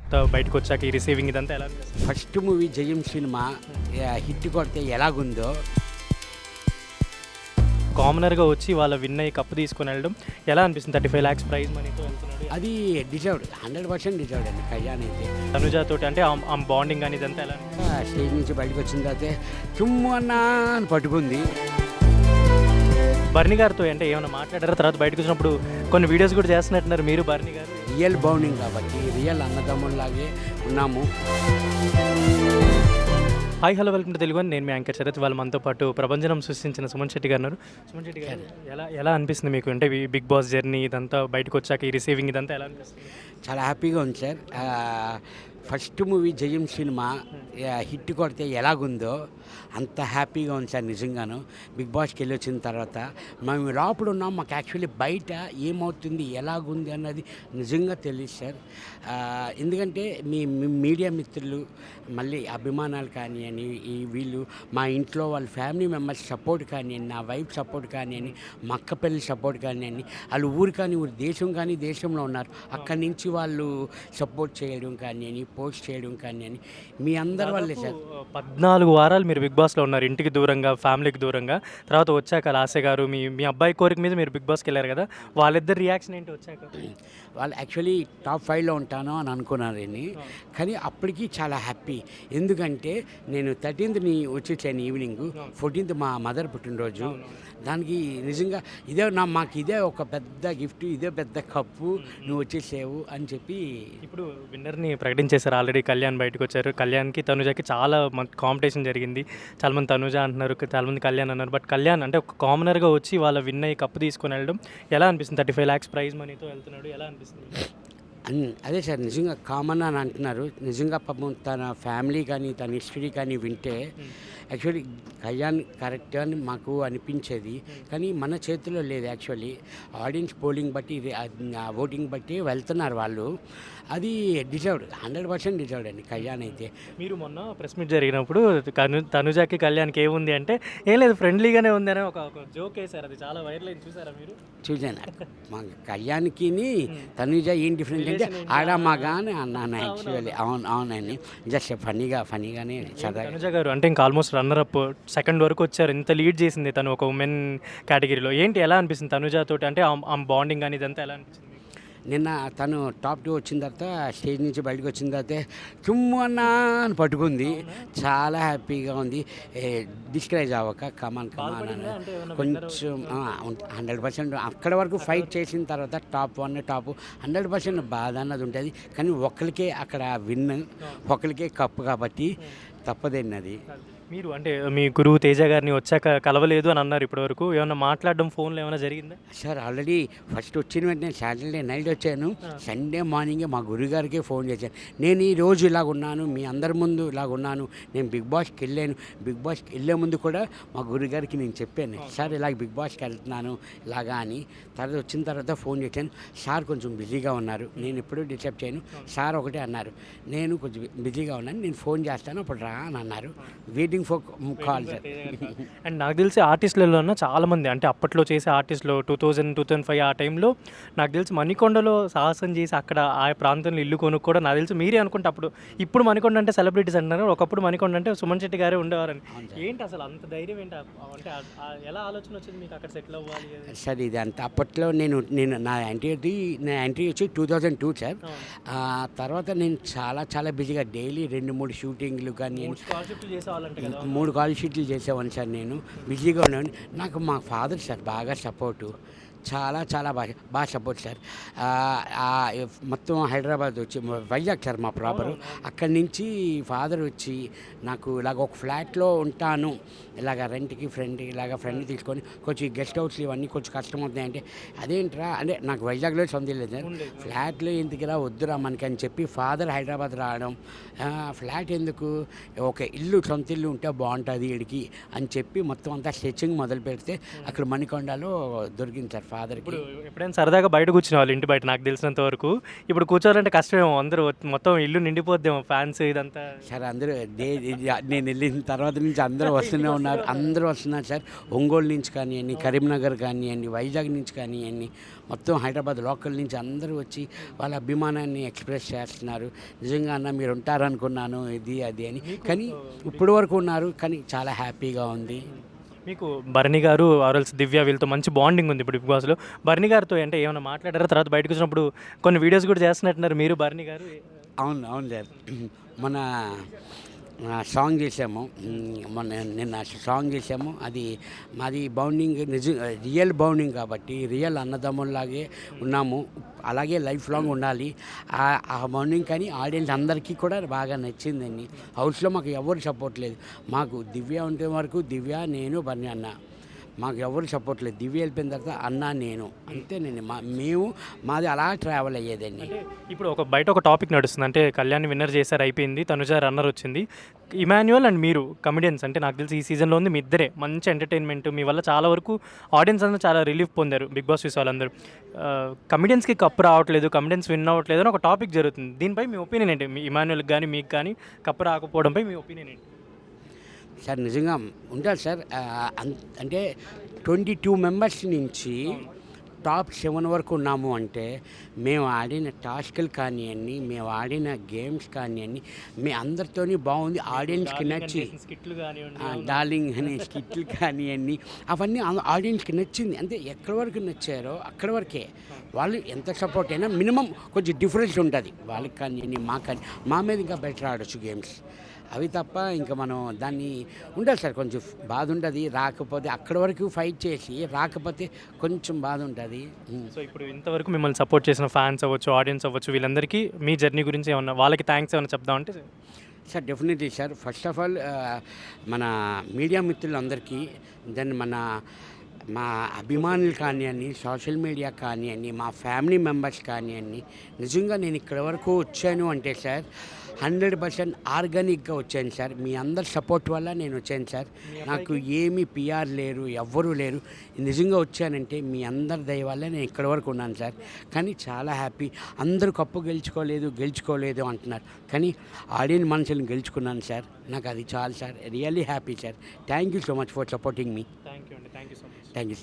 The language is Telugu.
అంతా బయటకు వచ్చాక ఈ రిసీవింగ్ ఇదంతా ఎలా అనిపిస్తుంది? ఫస్ట్ మూవీ జయం సినిమా హిట్ కొడితే ఎలాగుందో కామనర్గా వచ్చి వాళ్ళ విన్ అయ్యి కప్పు తీసుకొని వెళ్ళడం ఎలా అనిపిస్తుంది? 35 lakhs ప్రైజ్ మనీతో వెళ్తున్నాడు. అది డిజర్వ్డ్ 100% డిజర్వ్డ్ అండి. కళ్యాణ్ అయితే తనుజాతోటి అంటే ఆ బాండింగ్ అని ఇదంతా ఎలా అనిపిస్తుంది? స్టేజ్ నుంచి బయటకు వచ్చిన తర్వాత చుమ్ము అన్నా అని పట్టుకుంది. బర్ని గారితో అంటే ఏమైనా మాట్లాడారా? తర్వాత బయటకు వచ్చినప్పుడు కొన్ని వీడియోస్ కూడా చేస్తున్నట్టున్నారు మీరు బర్ని గారు. రియల్ బౌండింగ్ కాబట్టి రియల్ అన్నదమ్ముల్లాగే ఉన్నాము. Hi hello welcome to Telugu. నేను మీ యాంకర్ శరత్. వాళ్ళ మనతో పాటు ప్రభంజనం సృష్టించిన సుమన్ శెట్టి గారు ఉన్నారు. సుమన్ శెట్టి గారు, ఎలా అనిపిస్తుంది మీకు అంటే బిగ్ బాస్ జర్నీ ఇదంతా బయటకు వచ్చాక ఈ రిసీవింగ్ ఇదంతా ఎలా అనిపిస్తుంది? చాలా హ్యాపీగా ఉంది సార్. ఫస్ట్ మూవీ జయం సినిమా హిట్ కొడితే ఎలాగుందో అంత హ్యాపీగా ఉంది సార్ నిజంగాను. బిగ్ బాస్కి వెళ్ళి వచ్చిన తర్వాత మేము లోపల ఉన్నాం, మాకు యాక్చువల్లీ బయట ఏమవుతుంది ఎలాగుంది అన్నది నిజంగా తెలియదు సార్. ఎందుకంటే మీ మీడియా మిత్రులు మళ్ళీ అభిమానాలు కానివ్వండి, వీళ్ళు మా ఇంట్లో వాళ్ళ ఫ్యామిలీ మెంబర్స్ సపోర్ట్ కానివ్వండి, నా వైఫ్ సపోర్ట్ కానివ్వండి, మా అక్క పెళ్ళి సపోర్ట్ కానివ్వండి, వాళ్ళు ఊరు కానీ ఊరు దేశం కానీ దేశంలో ఉన్నారు, అక్కడి నుంచి వాళ్ళు సపోర్ట్ చేయడం కానివ్వండి, పోస్ట్ చేయడం కానివ్వండి, మీ అందరి వల్లే సార్. 14 వారాలు మీరు బిగ్ బాస్లో ఉన్నారు, ఇంటికి దూరంగా, ఫ్యామిలీకి దూరంగా. తర్వాత వచ్చాక లాసే గారు మీ అబ్బాయి కోరిక మీద మీరు బిగ్ బాస్కి వెళ్ళారు కదా, వాళ్ళిద్దరు రియాక్షన్ ఏంటి వచ్చాక? వాళ్ళు యాక్చువల్లీ టాప్ 5లో ఉంటాను అని అనుకున్నారని, కానీ అప్పటికి చాలా హ్యాపీ. ఎందుకంటే నేను 13th వచ్చేసాను ఈవినింగ్, 14th మా మదర్ పుట్టినరోజు. దానికి నిజంగా మాకు ఇదే ఒక పెద్ద గిఫ్ట్, ఇదే పెద్ద కప్పు, నువ్వు వచ్చేసావు అని చెప్పి. ఇప్పుడు విన్నర్ని ప్రకటించేశారు ఆల్రెడీ. కళ్యాణ్ బయటకు వచ్చారు. కళ్యాణ్కి తనుజాకి చాలా కాంపిటీషన్ జరిగింది. చాలామంది తనుజ అంటున్నారు, చాలామంది కళ్యాణ్ అన్నారు. బట్ కళ్యాణ్ అంటే ఒక కామనర్గా వచ్చి వాళ్ళ విన్ అయ్యి కప్పు తీసుకొని వెళ్ళడం ఎలా అనిపిస్తుంది? 35 lakhs ప్రైజ్ మనీతో వెళ్తున్నాడు, ఎలా అనిపిస్తుంది? అదే సార్, నిజంగా కామన్ అని అంటున్నారు. నిజంగా పాపం తన ఫ్యామిలీ కానీ తన హిస్టరీ కానీ వింటే యాక్చువల్లీ కళ్యాణ్ కరెక్ట్ అని మాకు అనిపించేది. కానీ మన చేతిలో లేదు. యాక్చువల్లీ ఆడియన్స్ పోలింగ్ బట్టి ఓటింగ్ బట్టి వెళ్తున్నారు వాళ్ళు. అది డిజర్వ్డ్ 100% డిజర్వ్డ్ అండి కళ్యాణ్ అయితే. మీరు మొన్న ప్రెస్ మీట్ జరిగినప్పుడు తనుజాకి కళ్యాణ్కి ఏముంది అంటే ఏం లేదు ఫ్రెండ్లీగానే ఉంది అని ఒక జోక్ వేశారు. అది చాలా వైరల్ అయింది, చూసారా మీరు? చూసాను. మా కళ్యాణ్కి తనుజ ఏం డిఫరెన్స్ అంటే ఆడమాగా అని అన్నాను యాక్చువల్లీ. అవునండి, జస్ట్ ఫనీగానే చదవ. తనుజ గారు అంటే ఇంకా ఆల్మోస్ట్ రన్నర్ అప్ సెకండ్ వరకు వచ్చారు. ఇంత లీడ్ చేసింది తను ఒక ఉమెన్ కేటగిరీలో. ఏంటి ఎలా అనిపిస్తుంది తనుజాతోటి అంటే ఆ బాండింగ్ అని ఇదంతా ఎలా అనిపిస్తుంది? నిన్న తను టాప్ 2 వచ్చిన తర్వాత స్టేజ్ నుంచి బయటకు వచ్చిన తర్వాత చుమ్ము అన్నా అని పట్టుకుంది. చాలా హ్యాపీగా ఉంది. డిస్కరేజ్ అవ్వక కమాన్ అని కొంచెం 100% అక్కడ వరకు ఫైట్ చేసిన తర్వాత టాప్ 1 టాప్ 100% బాధ అన్నది ఉంటుంది. కానీ ఒకరికే అక్కడ విన్, ఒకరికే కప్పు కాబట్టి తప్పదండి అది. మీరు అంటే మీ గురువు తేజ గారిని వచ్చాక కలవలేదు అని అన్నారు. ఇప్పటివరకు ఏమైనా మాట్లాడడం ఫోన్లో ఏమైనా జరిగిందా? సార్ ఆల్రెడీ ఫస్ట్ వచ్చిన వెంటనే సాటర్డే నైట్ వచ్చాను. సండే మార్నింగే మా గురుగారికే ఫోన్ చేశాను. నేను ఈరోజు ఇలాగ ఉన్నాను, మీ అందరి ముందు ఇలాగ ఉన్నాను, నేను బిగ్ బాస్కి వెళ్ళాను. బిగ్ బాస్కి వెళ్ళే ముందు కూడా మా గురుగారికి నేను చెప్పాను, సార్ ఇలాగ బిగ్ బాస్కి వెళ్తున్నాను ఇలాగా అని. తర్వాత వచ్చిన తర్వాత ఫోన్ చేశాను. సార్ కొంచెం బిజీగా ఉన్నారు, నేను ఎప్పుడూ డిస్టర్బ్ చేయను. సార్ ఒకటే అన్నారు, నేను కొంచెం బిజీగా ఉన్నాను, నేను ఫోన్ చేస్తాను అప్పుడు రా అని అన్నారు. Waiting for call sir. And నాకు తెలిసి ఆర్టిస్టులలో చాలామంది అంటే అప్పట్లో చేసే ఆర్టిస్టులు 2000-2005 ఆ టైంలో నాకు తెలిసి మణికొండలో సాహసం చేసి అక్కడ ఆ ప్రాంతంలో ఇల్లు కొనుక్కు కూడా నాకు తెలిసి మీరే అనుకుంటే అప్పుడు. ఇప్పుడు మణికొండ అంటే సెలబ్రిటీస్ అంటున్నారు, ఒకప్పుడు మణికొండ అంటే సుమన్ శెట్టి గారే ఉండేవారని. ఏంటి అసలు అంత ధైర్యం ఏంటి? అంటే ఎలా ఆలోచన వచ్చింది మీకు అక్కడ సెటిల్ అవ్వాలి సార్? ఇది అంత అప్పట్లో నేను నా ఎంట్రీ వచ్చి 2002 సార్. తర్వాత నేను చాలా బిజీగా డైలీ 2-3 షూటింగ్లు కానీ 3 కాల్ షీట్లు చేసేవాడిని సార్. నేను బిజీగా ఉండేవాడిని. నాకు మా ఫాదర్ సార్ బాగా సపోర్టు, చాలా బాగా సపోర్ట్ సార్. మొత్తం హైదరాబాద్ వచ్చి వైజాగ్ సార్ మా ప్రాపరు. అక్కడి నుంచి ఫాదర్ వచ్చి నాకు ఇలాగ ఒక ఫ్లాట్లో ఉంటాను, ఇలాగ రెంట్కి ఫ్రెండ్ తీసుకొని కొంచెం గెస్ట్ హౌస్లు ఇవన్నీ కొంచెం కష్టం అవుతాయంటే, అదేంట్రా అంటే నాకు వైజాగ్లో సొంత లేదు సార్, ఫ్లాట్లో ఎందుకురా వద్దురా మనకి అని చెప్పి ఫాదర్ హైదరాబాద్ రావడం. ఫ్లాట్ ఎందుకు, ఒక సొంత ఇల్లు ఉంటే బాగుంటుంది వీడికి అని చెప్పి మొత్తం అంతా స్కెచింగ్ మొదలు పెడితే అక్కడ మణికొండలో దొరికింది సార్ ఫాదర్కి. ఇప్పుడు ఎప్పుడైనా సరదాగా బయట కూర్చునే వాళ్ళు ఇంటి బయట నాకు తెలిసినంత వరకు. ఇప్పుడు కూర్చోవాలంటే కష్టమేమో అందరూ మొత్తం ఇల్లు నిండిపోద్దేమో ఫ్యాన్స్ ఇదంతా. సార్ అందరూ నేను వెళ్ళిన తర్వాత నుంచి అందరూ వస్తూనే ఉన్నారు, అందరూ వస్తున్నారు సార్. ఒంగోలు నుంచి కానివ్వండి, కరీంనగర్ కానివ్వండి, వైజాగ్ నుంచి కానివ్వండి, మొత్తం హైదరాబాద్ లోకల్ నుంచి అందరూ వచ్చి వాళ్ళ అభిమానాన్ని ఎక్స్ప్రెస్ చేస్తున్నారు. నిజంగా అన్న మీరు ఉంటారనుకున్నాను ఇది అది అని, కానీ ఇప్పుడు వరకు ఉన్నారు, కానీ చాలా హ్యాపీగా ఉంది. మీకు భరణి గారు ఆర్ఎల్స్ దివ్య వీళ్ళతో మంచి బాండింగ్ ఉంది ఇప్పుడు బిగ్ బాస్లో. భరణి గారితో అంటే ఏమైనా మాట్లాడారా? తర్వాత బయటకు వచ్చినప్పుడు కొన్ని వీడియోస్ కూడా చేస్తున్నట్టున్నారు మీరు భరణి గారు. అవును అవును సార్, మన సాంగ్ చేసాము, నిన్న సాంగ్ చేసాము. అది మాది బౌండింగ్ రియల్ బౌండింగ్ కాబట్టి రియల్ అన్నదమ్ముల్లాగే ఉన్నాము, అలాగే లైఫ్ లాంగ్ ఉండాలి ఆ బౌండింగ్. కానీ ఆడియన్స్ అందరికీ కూడా బాగా నచ్చిందండి. హౌస్లో మాకు ఎవరు సపోర్ట్ లేదు. మాకు దివ్య ఉంటే వరకు దివ్య, నేను, బన్నీ అన్న, మాకు ఎవరు సపోర్ట్ లేదు. దివ్య వెళ్ళిపోయిన తర్వాత అన్న నేను అంతేనండి. మేము మాది అలా ట్రావెల్ అయ్యేదండి. అంటే ఇప్పుడు బయట ఒక టాపిక్ నడుస్తుంది, అంటే కళ్యాణ్ విన్నర్ చేశారు అయిపోయింది, తనుజ రన్నర్ వచ్చింది. ఇమాన్యుయల్ అండ్ మీరు కమెడియన్స్, అంటే నాకు తెలిసి ఈ సీజన్లో ఉంది మీ ఇద్దరే. మంచి ఎంటర్టైన్మెంట్ మీ వల్ల చాలా వరకు ఆడియన్స్ అందరూ చాలా రిలీఫ్ పొందారు బిగ్ బాస్ చూసే వాళ్ళందరూ. కమెడియన్స్కి కప్పు రావట్లేదు, కమెడియన్స్ విన్ అవ్వట్లేదు అని ఒక టాపిక్ జరుగుతుంది. దీనిపై మీ ఒపీనియన్ ఏంటి? మీ ఇమాన్యుయల్కి కానీ మీకు కానీ కప్పు రాకపోవడంపై మీ ఒపీనియన్ ఏంటి? సార్ నిజంగా ఉంటారు సార్. అంటే 22 మెంబర్స్ నుంచి టాప్ 7 వరకు ఉన్నాము అంటే మేము ఆడిన టాస్క్లు కానివ్వండి, మేము ఆడిన గేమ్స్ కానివ్వండి, మీ అందరితోని బాగుంది. ఆడియన్స్కి నచ్చి డార్లింగ్ అనే స్కిట్లు కానివ్వండి, అవన్నీ ఆడియన్స్కి నచ్చింది. అంటే ఎక్కడి వరకు నచ్చారో అక్కడి వరకే. వాళ్ళు ఎంత సపోర్ట్ అయినా మినిమం కొంచెం డిఫరెన్స్ ఉంటుంది వాళ్ళకి కానివ్వండి, మాకు కానీ. మా మీద ఇంకా బెటర్ ఆడొచ్చు గేమ్స్ అవి తప్ప ఇంకా మనం దాన్ని ఉండాలి సార్. కొంచెం బాధ ఉంటుంది రాకపోతే, అక్కడి వరకు ఫైట్ చేసి రాకపోతే కొంచెం బాధ ఉంటుంది. సో ఇప్పుడు ఇంతవరకు మిమ్మల్ని సపోర్ట్ చేసిన ఫ్యాన్స్ అవ్వచ్చు, ఆడియన్స్ అవ్వచ్చు, వీళ్ళందరికీ మీ జర్నీ గురించి ఏమన్నా వాళ్ళకి థ్యాంక్స్ ఏమైనా చెప్దామంటే? Sir definitely sir. First of all మన మీడియా మిత్రులందరికీ, దెన్ మా అభిమానులు కానివ్వండి, సోషల్ మీడియా కానివ్వండి, మా ఫ్యామిలీ మెంబర్స్ కానివ్వండి, నిజంగా నేను ఇక్కడ వరకు వచ్చాను అంటే సార్ 100% ఆర్గానిక్గా వచ్చాను సార్. మీ అందరి సపోర్ట్ వల్ల నేను వచ్చాను సార్. నాకు ఏమీ పిఆర్ లేరు, ఎవ్వరూ లేరు. నిజంగా వచ్చానంటే మీ అందరి దయ వల్ల నేను ఇక్కడ వరకు ఉన్నాను సార్. కానీ చాలా హ్యాపీ. అందరూ కప్పు గెలుచుకోలేదు అంటున్నారు, కానీ ఆడియన్స్ మనసులను గెలుచుకున్నాను సార్. నాకు అది చాలు sir. Really happy sir. Thank you so much for supporting me. Thank you అండి, thank you so much. Thank you sir.